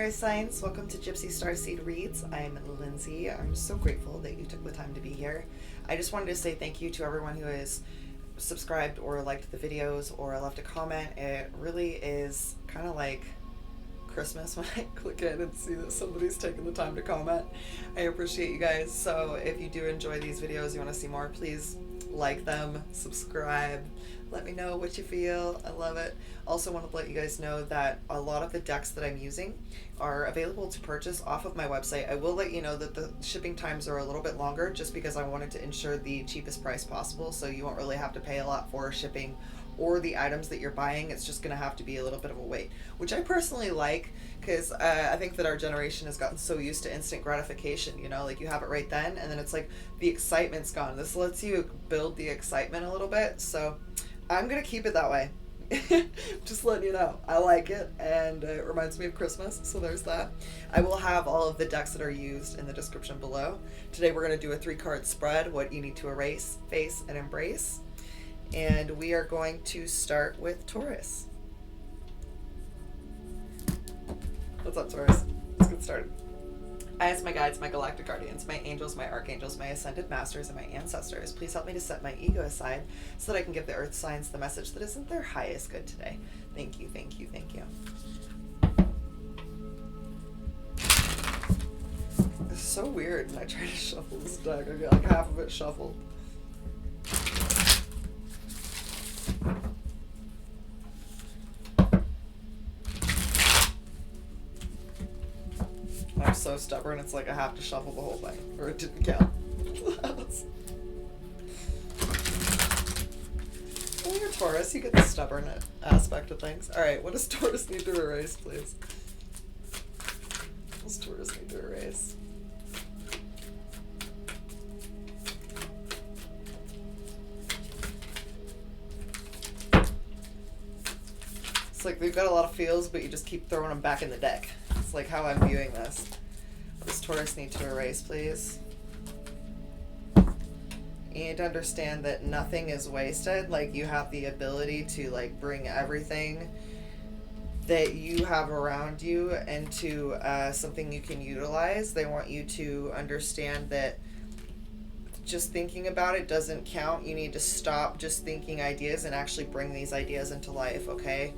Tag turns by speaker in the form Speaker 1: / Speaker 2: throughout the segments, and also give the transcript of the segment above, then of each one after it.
Speaker 1: Air signs, welcome to GypsyStarSeed Reads. I'm Lindsay. I'm so grateful that you took the time to be here. I just wanted to say thank you to everyone who has subscribed or liked the videos or left a comment. It really is kind of like Christmas when I click in and see that somebody's taken the time to comment. I appreciate you guys. So if you do enjoy these videos, you want to see more, please like them, subscribe, let me know what you feel. I love it. Also want to let you guys know that a lot of the decks that I'm using are available to purchase off of my website. I will let you know that the shipping times are a little bit longer just because I wanted to ensure the cheapest price possible, so you won't really have to pay a lot for shipping or the items that you're buying. It's just going to have to be a little bit of a wait, which I personally like because I think that our generation has gotten so used to instant gratification, you know, like you have it right then and then it's like the excitement's gone. This lets you build the excitement a little bit, so I'm going to keep it that way. Just letting you know. I like it and it reminds me of Christmas, so there's that. I will have all of the decks that are used in the description below. Today we're going to do a 3-card spread, what you need to erase, face, and embrace. And we are going to start with Taurus. What's up, Taurus? Let's get started. I ask my guides, my galactic guardians, my angels, my archangels, my ascended masters, and my ancestors, please help me to set my ego aside so that I can give the earth signs the message that isn't their highest good today. Thank you, thank you, thank you. It's so weird when I try to shuffle this deck. I get like half of it shuffled. I'm so stubborn, it's like I have to shuffle the whole thing, or it didn't count. Well, you're Taurus, you get the stubborn aspect of things. Alright, what does Taurus need to erase, please? What does Taurus need to erase? It's like we've got a lot of feels, but you just keep throwing them back in the deck. It's like how I'm viewing this. What does Taurus need to erase, please? You need to understand that nothing is wasted. Like, you have the ability to like bring everything that you have around you into something you can utilize. They want you to understand that just thinking about it doesn't count. You need to stop just thinking ideas and actually bring these ideas into life, okay?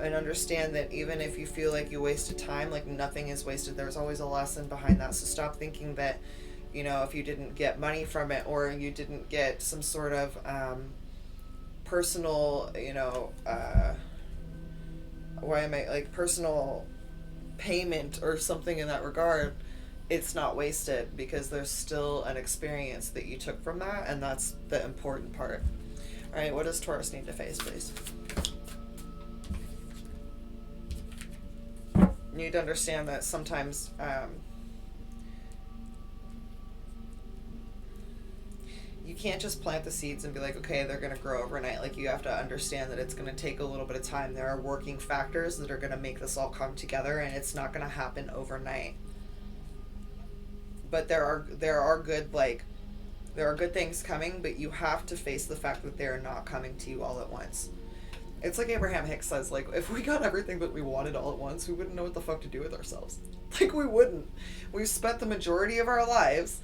Speaker 1: And understand that even if you feel like you wasted time, like nothing is wasted. There's always a lesson behind that. So stop thinking that, you know, if you didn't get money from it or you didn't get some sort of personal, you know, personal payment or something in that regard, it's not wasted because there's still an experience that you took from that, and that's the important part. All right, what does Taurus need to face, please? You need to understand that sometimes you can't just plant the seeds and be like, okay, they're going to grow overnight. Like, you have to understand that it's going to take a little bit of time. There are working factors that are going to make this all come together, and it's not going to happen overnight. But there are good things coming, but you have to face the fact that they are not coming to you all at once. It's like Abraham Hicks says, like, if we got everything that we wanted all at once, we wouldn't know what the fuck to do with ourselves. Like, we wouldn't. We've spent the majority of our lives,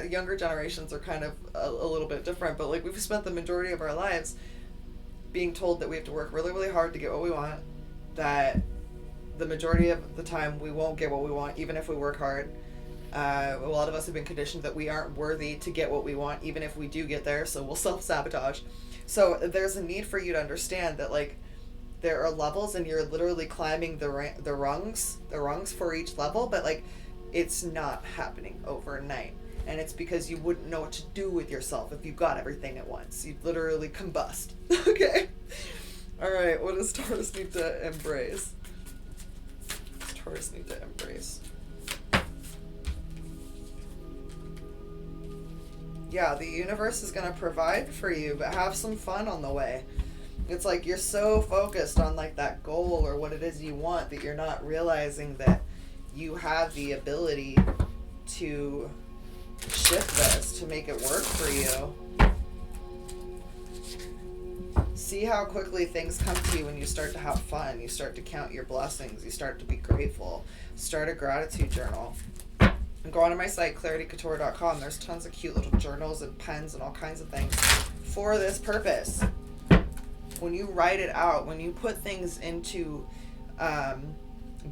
Speaker 1: younger generations are kind of a little bit different, but like, we've spent the majority of our lives being told that we have to work really, really hard to get what we want, that the majority of the time we won't get what we want, even if we work hard. A lot of us have been conditioned that we aren't worthy to get what we want, even if we do get there, so we'll self-sabotage. So there's a need for you to understand that, like, there are levels and you're literally climbing the rungs for each level, but like, it's not happening overnight. And it's because you wouldn't know what to do with yourself if you got everything at once. You'd literally combust. Okay? Alright, what does Taurus need to embrace? What does Taurus need to embrace? Yeah, the universe is going to provide for you, but have some fun on the way. It's like you're so focused on like that goal or what it is you want that you're not realizing that you have the ability to shift this, to make it work for you. See how quickly things come to you when you start to have fun. You start to count your blessings. You start to be grateful. Start a gratitude journal. And go onto my site, claritycouture.com. There's tons of cute little journals and pens and all kinds of things for this purpose. When you write it out, when you put things into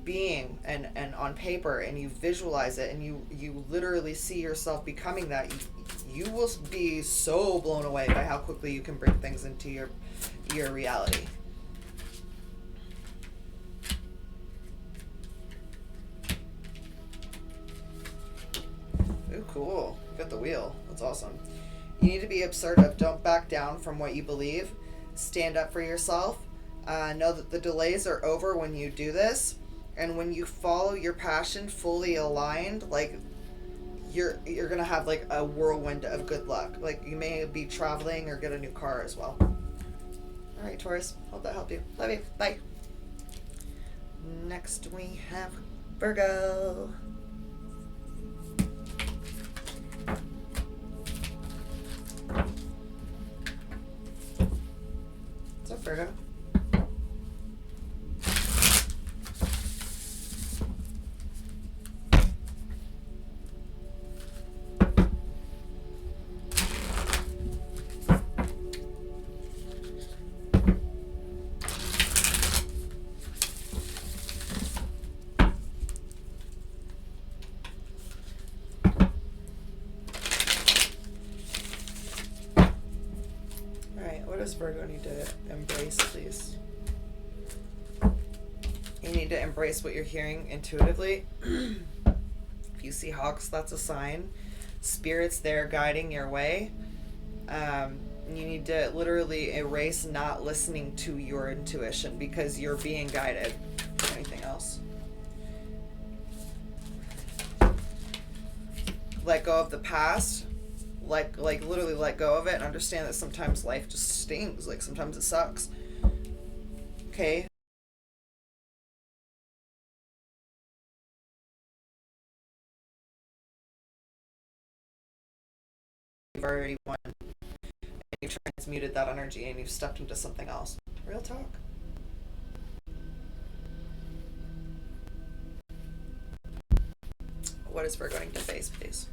Speaker 1: being and on paper, and you visualize it, and you literally see yourself becoming that, you will be so blown away by how quickly you can bring things into your reality. Ooh, cool. You got the wheel. That's awesome. You need to be assertive. Don't back down from what you believe. Stand up for yourself. Know that the delays are over when you do this. And when you follow your passion fully aligned, like, you're going to have, like, a whirlwind of good luck. Like, you may be traveling or get a new car as well. All right, Taurus. Hope that helped you. Love you. Bye. Next we have Virgo. What's up, Virgo? What does Virgo need to embrace, please? You need to embrace what you're hearing intuitively. If you see hawks, that's a sign. Spirit's there guiding your way. You need to literally erase not listening to your intuition because you're being guided. Anything else? Let go of the past. Like literally let go of it and understand that sometimes life just stings. Like, sometimes it sucks. Okay? You've already won. And you've transmuted that energy and you've stepped into something else. Real talk. What is Virgo going to face, please?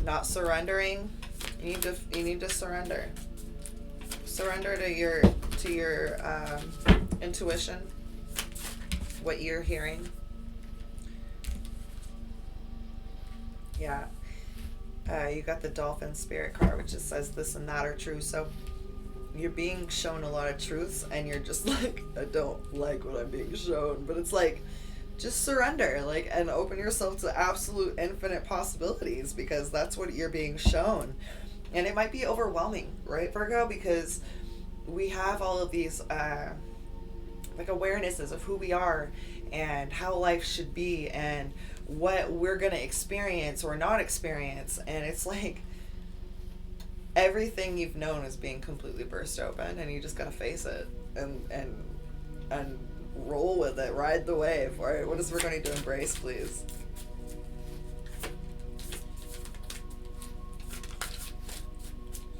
Speaker 1: Not surrendering. You need to surrender. Surrender to your intuition, what you're hearing. Yeah. You got the Dolphin Spirit card, which just says this and that are true. So you're being shown a lot of truths, and you're just like, I don't like what I'm being shown. But it's like, just surrender, like, and open yourself to absolute infinite possibilities, because that's what you're being shown. And it might be overwhelming, right, Virgo? Because we have all of these like awarenesses of who we are and how life should be and what we're gonna experience or not experience, and it's like everything you've known is being completely burst open, and you just gotta face it and roll with it, ride the wave. All right, what is Virgo need to embrace, please?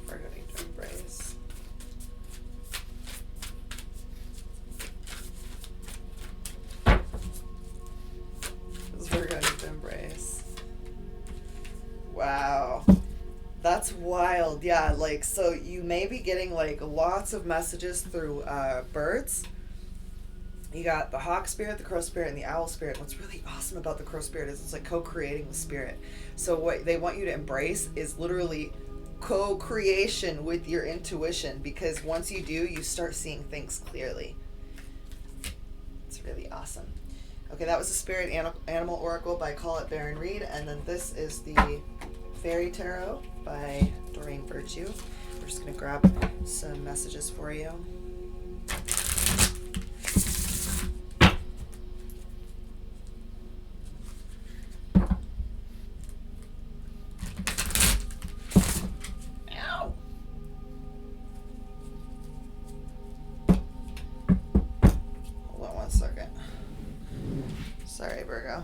Speaker 1: Virgo need to embrace. What is Virgo need to embrace? Wow. That's wild. Yeah, like, so you may be getting like lots of messages through birds. You got the hawk spirit, the crow spirit, and the owl spirit. What's really awesome about the crow spirit is it's like co-creating the spirit. So what they want you to embrace is literally co-creation with your intuition, because once you do, you start seeing things clearly. It's really awesome. Okay, that was the Spirit Animal Oracle by Call It Baron Reed, and then this is the Fairy Tarot by Doreen Virtue. We're just going to grab some messages for you. Sorry, Virgo.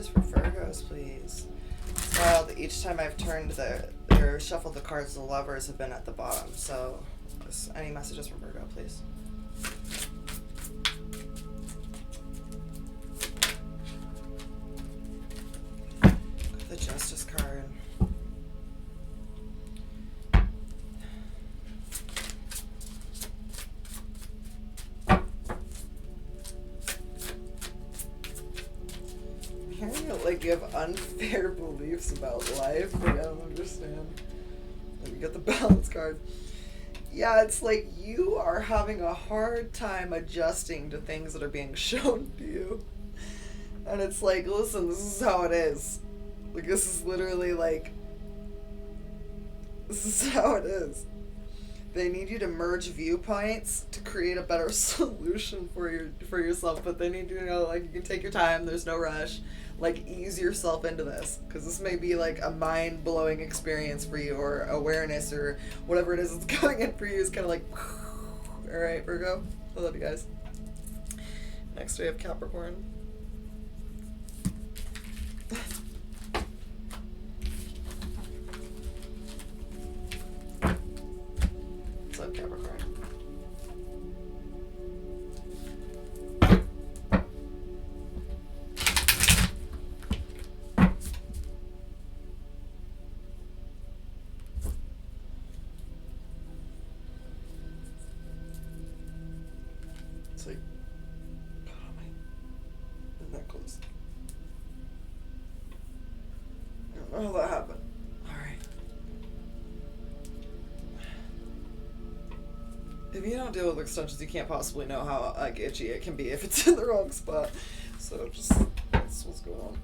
Speaker 1: messages for Virgos, please. It's wild that each time I've turned or shuffled the cards, the lovers have been at the bottom. So, any messages for Virgo, please? The Justice card. Like you have unfair beliefs about life. Like I don't understand. Let me get the balance card. Yeah, it's like you are having a hard time adjusting to things that are being shown to you. And it's like, listen, this is how it is. Like this is literally like, this is how it is. They need you to merge viewpoints to create a better solution for yourself, but they need you to know, like, you can take your time, there's no rush. Like, ease yourself into this, because this may be like a mind-blowing experience for you, or awareness, or whatever it is that's going in for you is kind of like, all right, Virgo, I love you guys. Next we have Capricorn. What's up, Capricorn? It's like, oh, my necklace. I don't know how that happened. Alright. If you don't deal with extensions, you can't possibly know how like itchy it can be if it's in the wrong spot. So just, that's what's going on.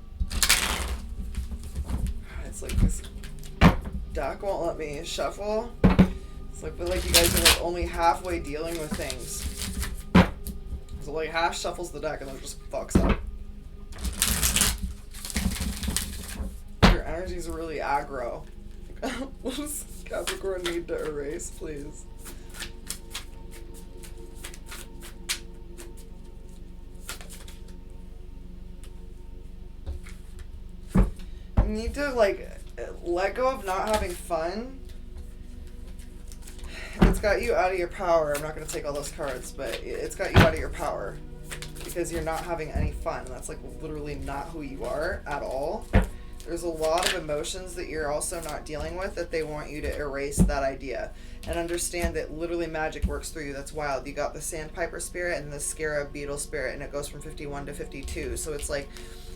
Speaker 1: It's like this deck won't let me shuffle. It's like, but like you guys are like only halfway dealing with things. So like half shuffles the deck and then it just fucks up. Your energies are really aggro. What does Capricorn need to erase, please? You need to like let go of not having fun. It's got you out of your power. I'm not going to take all those cards, but it's got you out of your power because you're not having any fun. That's like literally not who you are at all. There's a lot of emotions that you're also not dealing with that they want you to erase that idea and understand that literally magic works through you. That's wild. You got the Sandpiper spirit and the Scarab Beetle spirit, and it goes from 51 to 52. So it's like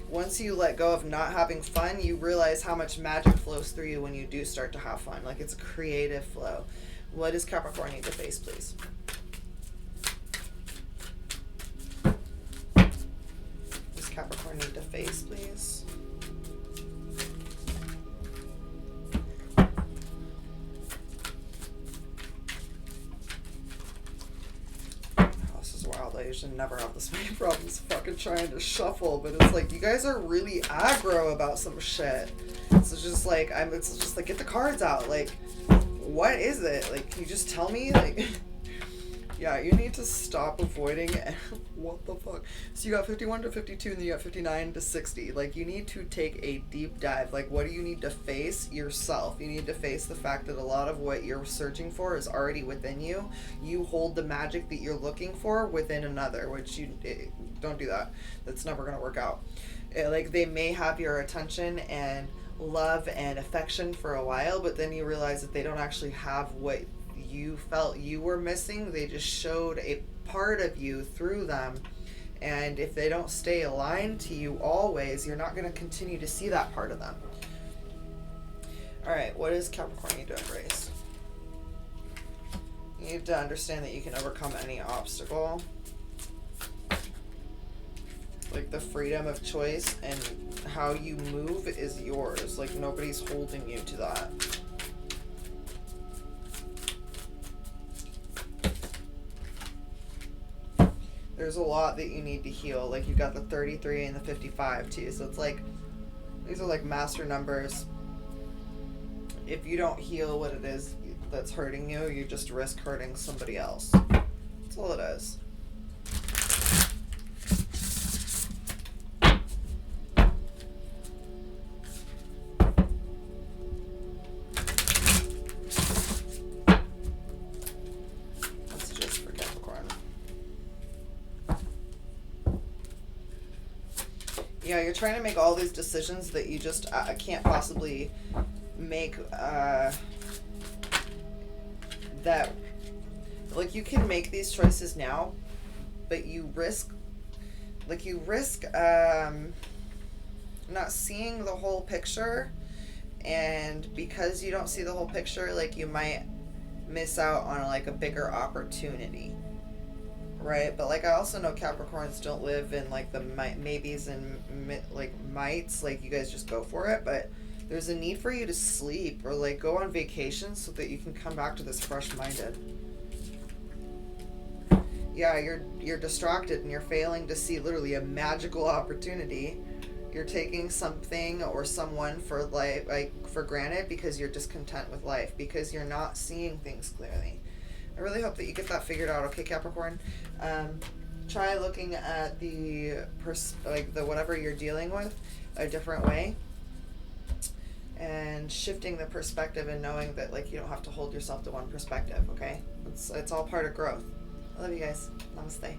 Speaker 1: once you let go of not having fun, you realize how much magic flows through you when you do start to have fun. Like it's a creative flow. What does Capricorn need to face, please? Does Capricorn need to face, please? Oh, this is wild. I usually never have this many problems fucking trying to shuffle, but it's like you guys are really aggro about some shit. So it's just like it's just like get the cards out. Like, what is it? Like, can you just tell me? Like, yeah, you need to stop avoiding. What the fuck? So you got 51 to 52, and then you got 59 to 60. Like, you need to take a deep dive. Like, what do you need to face? Yourself. You need to face the fact that a lot of what you're searching for is already within you. You hold the magic that you're looking for within another, which don't do that. That's never going to work out. Like, they may have your attention and love and affection for a while, but then you realize that they don't actually have what you felt you were missing. They just showed a part of you through them, and if they don't stay aligned to you always, you're not going to continue to see that part of them. All right, what does Capricorn need to embrace? You need to understand that you can overcome any obstacle. Like, the freedom of choice and how you move is yours. Like, nobody's holding you to that. There's a lot that you need to heal. Like, you got the 33 and the 55 too. So it's like, these are like master numbers. If you don't heal what it is that's hurting you, you just risk hurting somebody else. That's all it is. Yeah, you're trying to make all these decisions that you just can't possibly make, that, like, you can make these choices now, but you risk, not seeing the whole picture, and because you don't see the whole picture, like, you might miss out on, like, a bigger opportunity. Right, but like I also know Capricorns don't live in like the maybes and like mights. Like you guys just go for it, but there's a need for you to sleep or like go on vacation so that you can come back to this fresh-minded. Yeah, you're distracted and you're failing to see literally a magical opportunity. You're taking something or someone for like for granted because you're discontent with life, because you're not seeing things clearly. I really hope that you get that figured out, okay, Capricorn? Try looking at the whatever you're dealing with a different way, and shifting the perspective and knowing that like you don't have to hold yourself to one perspective, okay? It's all part of growth. I love you guys. Namaste.